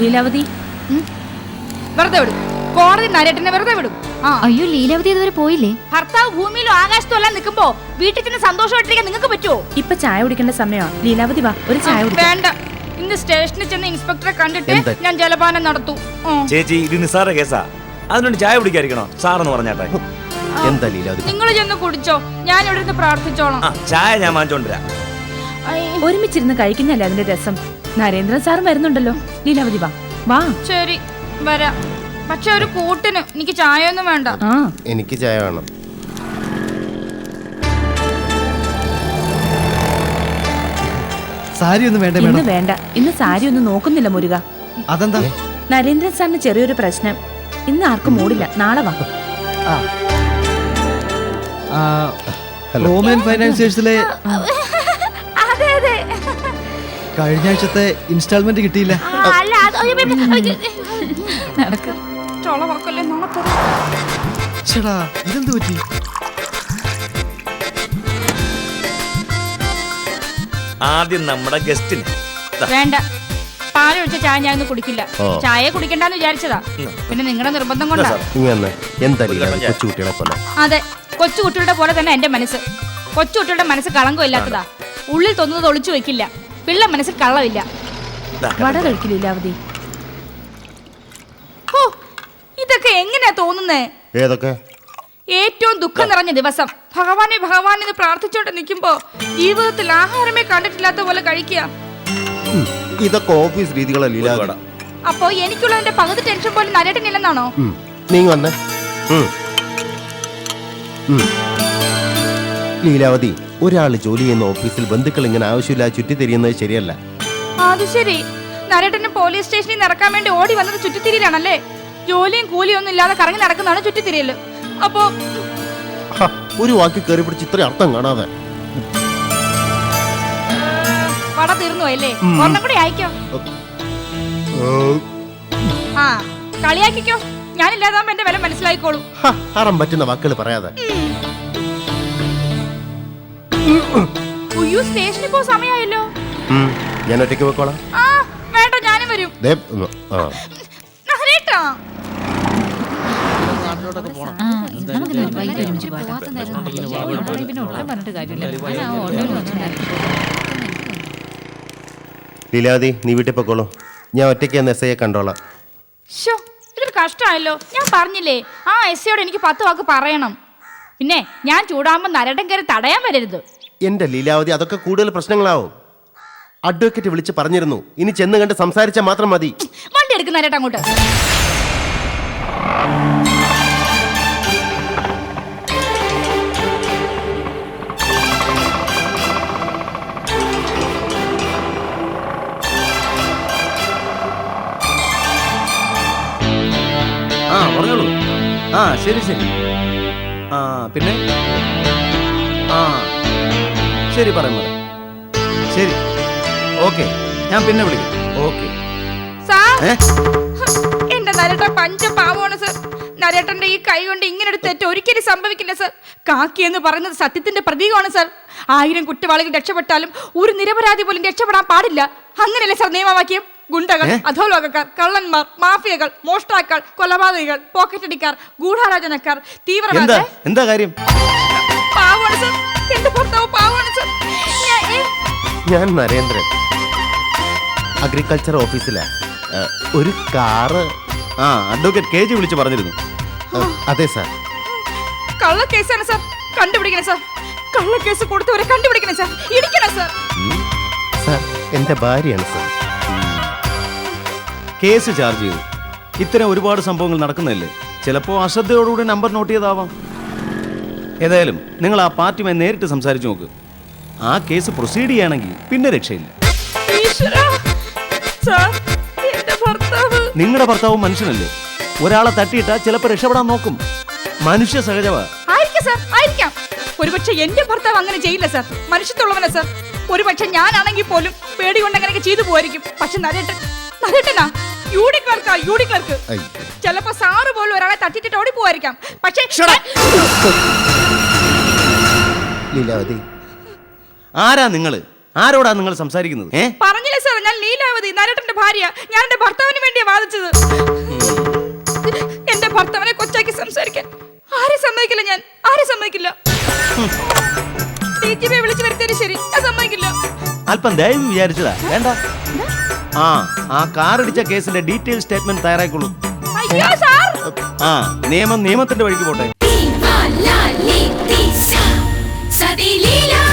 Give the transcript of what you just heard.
ലീലാവതി വെറുതെ വിടും. കോടതി നരേട്ടനെ വെറുതെ വിടും. അയ്യോ ലീലാവതി ഇതുവരെ പോയില്ലേ? ഭർത്താവ് ഭൂമിയിലും ആകാശത്തും എല്ലാം നിൽക്കുമ്പോ വീട്ടിൽ ചെന്ന് സന്തോഷമായിട്ടിരിക്കാൻ നിങ്ങൾക്ക് പറ്റുമോ? ഇപ്പൊ ചായ കുടിക്കേണ്ട സമയമാ. ലീലാവതി വാ, ഒരു ചായ കുടിക്കാം. വേണ്ട, ഇന്ന് സ്റ്റേഷനിൽ ചെന്ന് ഇൻസ്പെക്ടറെ കണ്ടിട്ട് ഞാൻ ജലപാനം നടത്തൂ. ചേച്ചി ഇത് നിസ്സാര കേസാ, അതിനോട് ചായ കുടിക്കാതിരിക്കണോ സാറെന്ന് പറഞ്ഞാട്ടെ. എന്താ ലീലാവതി? നിങ്ങൾ ചെന്ന് കുടിച്ചോ, ഞാൻ ഇവിടെ നിന്ന് പ്രാർത്ഥിച്ചോളാം. ചായ ഞാൻ വാങ്ങിച്ചോണ്ടിരാ. ഒരുമിച്ചിരുന്ന് കഴിക്കുന്നല്ലേ അതിന്റെ രസം. നരേന്ദ്രൻ സാറും വരുന്നുണ്ടല്ലോ. ലീലാവതി വാ വാ. ശരി വരാം. പക്ഷെ ഒരു കൂട്ടിന് എനിക്ക് ചായ ഒന്നും വേണ്ട. എനിക്ക് ചായ വേണം. സാരി ഒന്നും വേണ്ട ഇന്ന് വേണ്ട. ഇന്ന് സാരി ഒന്നും നോക്കുന്നില്ല മുരുക. അതെന്താ? നരേന്ദ്രൻ സാറിന് ചെറിയൊരു പ്രശ്നം. ഇന്ന് ആർക്കും മൂടില്ല, നാളെ വാ. റോമൻ ഫൈനാൻസിയേഴ്സിലെ അതെ അതെ, കഴിഞ്ഞ ആഴ്ചത്തെ ഇൻസ്റ്റാൾമെന്റ് കിട്ടിയില്ല. അല്ല ചൊളവാക്കല്ലേ നാളെ. ചേടാ ഇതെന്ത് പറ്റി? ആദ്യം നമ്മുടെ ഗസ്റ്റിന് വേണ്ട, പാലൊഴിച്ച ചായ ഞാൻ ഇന്ന് കുടിക്കില്ല. ചായ കുടിക്കണ്ടെന്ന് വിചാരിച്ചതാ, പിന്നെ നിങ്ങളുടെ നിർബന്ധം കൊണ്ടാ. എന്താ ലീലാവതി കൊച്ചുകുട്ടികളെ പോലെ? അതെ, കൊച്ചുകുട്ടികളുടെ പോലെ തന്നെ എന്റെ മനസ്സ്. കൊച്ചുകുട്ടികളുടെ മനസ്സ് കളങ്കം ഇല്ലാത്തതാ. ഉള്ളിൽ തോന്നുന്നത് ഒളിച്ചു വെക്കില്ല. പിള്ള മനസ്സിൽ കള്ളമില്ല. വട കഴിക്കില്ല ലീലാവതി. ഇതൊക്കെ എങ്ങനെയാ തോന്നുന്നേ? ഏതൊക്കെ? ഏറ്റവും ദുഃഖം നിറഞ്ഞ ദിവസം ഭഗവാനെ ഭഗവാൻ എന്ന് പ്രാർത്ഥിച്ചോണ്ട് നിൽക്കുമ്പോ ജീവിതത്തിൽ ആഹാരമേ കണ്ടിട്ടില്ലാത്ത പോലെ കഴിക്കുക. ഇതൊക്കെ ഓഫീസ് രീതികളെ ലീലാവതി. അപ്പോ എനിക്കുള്ളതിന്റെ പകുതി ടെൻഷൻ പോലും നരേട്ടനില്ലെന്നാണോ? നീ വന്നേ. ലീലാവതി, ഒരാൾ ജോലി ചെയ്യുന്ന ഓഫീസിൽ ബന്ധുക്കൾ ഇങ്ങനെ ആവശ്യമില്ലാതെ ചുറ്റിത്തിരിയുന്നത് ശരിയല്ല. അത് ശരി, നരേട്ടന് പോലീസ് സ്റ്റേഷനിൽ നിന്ന് ഇറക്കാൻ വേണ്ടി ഓടി വന്നത് ചുറ്റിത്തിരിയിലാണല്ലേ? ജോലിയും കൂലിയും ഒന്നും ഇല്ലാതെ കറങ്ങി നടക്കുന്നതാണ് ചുറ്റിത്തിരിയല്. അപ്പോ ഒരു വാക്കി കയറി പിടിച്ച് ഇത്ര അർത്ഥം കാണാതെ. വട തീർന്നു അല്ലേ? ഒന്നും കൂടി അയക്കോ. കളിയാക്കിക്കോ, ഞാനില്ലാതാകുമ്പോ എന്റെ വില മനസ്സിലായിക്കോളൂ. അറം പറ്റുന്ന വാക്കുകൾ പറയാതെ. സ്റ്റേഷനിൽ പോ സമയമായല്ലോ. ഞാൻ ഒറ്റയ്ക്ക് പോയിക്കോളാം. വേണ്ട, ഞാനും വരും. നരേട്ടാ, ലീലാവതി, നീ വീട്ടിൽ പോയിക്കോളൂ. ഞാൻ ഒറ്റയ്ക്ക് എസ് ഐയെ കണ്ടോളാം. ഇതൊരു കഷ്ടമായല്ലോ. ഞാൻ പറഞ്ഞില്ലേ, ആ എസ് ഐയോട് എനിക്ക് 10 വാക്ക് പറയണം. പിന്നെ ഞാൻ ചൂടാകുമ്പോ നരേട്ടൻ കയറി തടയാൻ വരരുത്. എന്റെ ലീലാവതി, അതൊക്കെ കൂടുതൽ പ്രശ്നങ്ങളാവും. അഡ്വക്കേറ്റ് വിളിച്ച് പറഞ്ഞിരുന്നു, ഇനി ചെന്ന് കണ്ട് സംസാരിച്ചാൽ മാത്രം മതി. വണ്ടി എടുക്കുന്ന നരേട്ടൻ അങ്ങോട്ട്. പറഞ്ഞോളൂ. ശരി ശരി. പിന്നെ ശരി, പറയാം. ശരി, ഓക്കെ, ഞാൻ പിന്നെ വിളിക്കും. ഓക്കെ. എന്റെ നരേട്ടൻ പഞ്ചപാവമാണ് സർ. നരേട്ടന്റെ ഈ കൈ കൊണ്ട് ഇങ്ങനെ ഒരു തെറ്റ് ഒരിക്കലും സംഭവിക്കില്ല സർ. കാക്കി എന്ന് പറയുന്നത് സത്യത്തിന്റെ പ്രതീകമാണ് സർ. 1000 കുറ്റവാളികൾ രക്ഷപ്പെട്ടാലും ഒരു നിരപരാധി പോലും രക്ഷപ്പെടാൻ പാടില്ല. അങ്ങനെയല്ലേ സർ നിയമവാക്യം? ഗുണ്ടകൾ, അധോലോകക്കാർ, കള്ളന്മാർ, മാഫിയകൾ, മോഷ്ടാക്കൾ, കൊലപാതകികൾ, പോക്കറ്റടിക്കാർ, ഗൂഢാലോചനക്കാർ, തീവ്രവാദികൾ. എന്താ കാര്യം? പാവമാണ് സർ, എന്റെ ഭർത്താവ് പാവമാണ് സർ. ഞാൻ നരേന്ദ്രൻ, അഗ്രികൾച്ചർ ഓഫീസിലാ. ഒരു കാറ്. അഡ്വക്കേറ്റ് KG വിളിച്ച് പറഞ്ഞിരുന്നു. അതെ സാർ. കള്ളക്കേസാണ് സാർ, കണ്ടുപിടിക്കണം സാർ. കള്ളക്കേസ് കൊടുത്തവരെ കണ്ടുപിടിക്കണം സാർ, ഇടിക്കണം സാർ. സാർ, എന്റെ ഭാര്യയാണ് സാർ. കേസ് ചാർജ് ചെയ്തു. ഇത്തരം ഒരുപാട് സംഭവങ്ങൾ നടക്കുന്നതല്ലേ, ചിലപ്പോൾ അശ്രദ്ധയോടുകൂടി നമ്പർ നോട്ട് ചെയ്താവാം. ഏതായാലും നിങ്ങൾ ആ പാർട്ടിയുമായി നേരിട്ട് സംസാരിച്ചു നോക്ക്. ആ കേസ് പ്രൊസീഡ് ചെയ്യുകയാണെങ്കിൽ പിന്നെ രക്ഷയില്ല. നിങ്ങളുടെ ഭർത്താവ് മനുഷ്യനല്ലേ, ഒരാളെ തട്ടിയിട്ടാ ചിലപ്പോൾ രക്ഷപ്പെടാൻ നോക്കും. മനുഷ്യ സഹജമാ. ആയിരിക്കാം. ഒരുപക്ഷെ എന്റെ ഭർത്താവ് അങ്ങനെ ചെയ്യില്ല സാർ, മനുഷ്യത്തുള്ളവനാ സാർ. ഒരുപക്ഷെ ഞാനാണെങ്കിൽ പോലും പേടി കൊണ്ട് അങ്ങനെയൊക്കെ ചെയ്തു പോയിരിക്കും. പക്ഷെ നരേട്ടനാ യൂഡി ക്ലർക്ക്. ചിലപ്പോ സാറ് പോലും ഒരാളെ തട്ടിട്ട് ഓടി പോവായിരിക്കാം. പക്ഷേ ലീലാവതി, ആരാ നിങ്ങള്? ആരോടാ നിങ്ങൾ സംസാരിക്കുന്നത്? പറഞ്ഞില്ലേ സാർ, മാത്രമല്ല, ഞാൻ ലീലാവതി, നരേട്ടന്റെ ഭാര്യ. ഞാൻ എന്റെ ഭർത്താവിന് വേണ്ടിയാ വാദിച്ചത്. എന്റെ ഭർത്താവിനെ കൊച്ചാക്കി സംസാരിക്കാൻ ആരും സമ്മതിക്കില്ല. ഞാൻ ആരും സമ്മതിക്കില്ല. DGP വിളിച്ചു വരുത്തിയത് ശരി, ഞാൻ സമ്മതിക്കില്ല. അല്പം ദയവ് വിചാരിച്ചതാ. വേണ്ട. ആ കാറടിച്ച കേസിന്റെ ഡീറ്റെയിൽ സ്റ്റേറ്റ്മെന്റ് തയ്യാറായിക്കോളൂ. അയ്യോ സാർ, നിയമത്തിന്റെ വഴിക്ക് പോട്ടെ. Viva la Leticia, Sadilila.